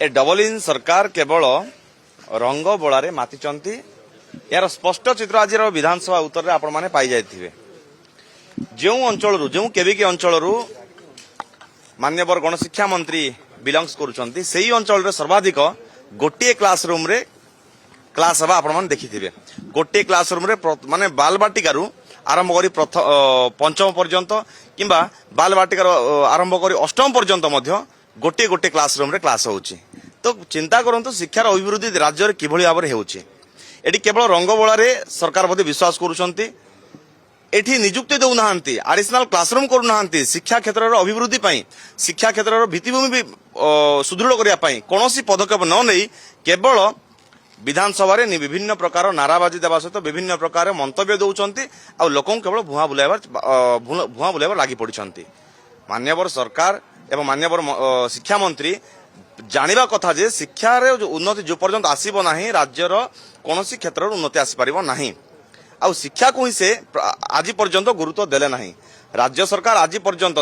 A double in सरकार केवल रंग बोलारे मातिचंती यार स्पष्ट चित्र आज विधानसभा उत्तर आपण माने पाई जाइथिबे। जो अंचल जो केबिकी अंचल मान्यवर गणशिक्षा मंत्री बिलंग्स करुचंती सेही अंचल रे सर्वाधिक गोटे क्लासरूम रे क्लास हवा आपण माने देखिथिबे। गोटे क्लासरूम रे माने बालबाटिकारु आरंभ करी पंचम पर्यंत किंबा बालबाटिकार आरंभ करी अष्टम पर्यंत मध्य गोटे गोटे क्लासरूम रे क्लास होउची। तो चिंता करंतु शिक्षार अभिवृद्धि राज्य रे किभଳି भाव रे हेउची। एटी केवल रंगबोला रे सरकार मध्ये विश्वास करूछंती। एठी नियुक्ति दउ नाहंती, एडिशनल क्लासरूम करू नाहंती। शिक्षा क्षेत्र रो अभिवृद्धि पई, शिक्षा क्षेत्र रो भित्तिभूमि भी सुदृढ़ करिया पई कोनोसी पदक्षेप न नै केवल विधानसभा रे विभिन्न प्रकार नाराबाजी देवा सहित विभिन्न प्रकार मंतव्य दउचंती आ लोकन केवल भुआ बुलाइबार लागि पड़िछंती। मान्यवर सरकार एवं मान्यवर शिक्षा मंत्री जानिबा कथा जे शिक्षा रे उन्नति जो पर्यंत आसीबो नाही राज्यर कोनोसी क्षेत्र रो उन्नति आसी परिबो नाही। आ शिक्षा को ही से आज पर्यंत गुरुत्व देले नाही। राज्य सरकार आज पर्यंत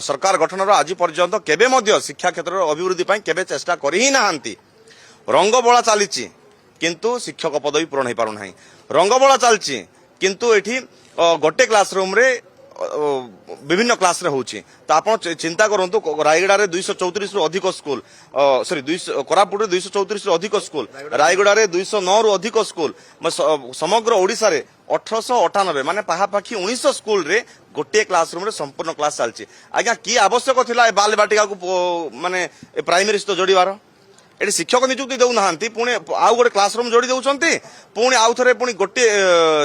सरकार गठन रो आज पर्यंत केबे मध्य शिक्षा क्षेत्र रो अभिवृद्धि पई केबे चेष्टा करि ही नाहंती। रंगबोला चलीची किंतु शिक्षक पदवी पूरण हो पारु नाही। रंगबोला चलची किंतु एठी गोटे क्लासरूम रे विभिन्न क्लास रे होची। तो आपण चिंता करंतु रायगड़ा रे 234 रु अधिक स्कूल सॉरी कोरापुट रे 234 रु अधिक स्कूल, रायगड़ा रे 209 रु अधिक स्कूल, समग्र ओडिसा रे 1898 माने पाखापाखी 1900 स्कूल रे गोटे क्लासरूम रे संपूर्ण क्लास चलची। आज्ञा की आवश्यक थिला ए बाल बाटिका को माने प्राइमरी सहित जोड़ीबार। एटी शिक्षक नियुक्ति दउ नाहंती, पुणी आउ गोटे क्लासरूम जोड़ी दउचंती, पुणी आउ थरे पुणी गोटे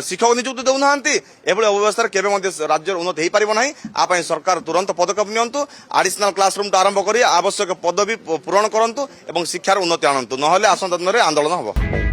शिक्षक नियुक्ति दउ नाहंती। एभଳି अवस्था केबे मध्ये राज्य उन्नति हेई पारिबो नाही। आ पई सरकार तुरंत पदक्षेप नियंतु, एडिशनल क्लासरूम आरंभ करी आवश्यक पदवी पूरण करंतु एवं शिक्षार उन्नति आणंतु, नहले आसंता दिन रे आंदोलन हबो।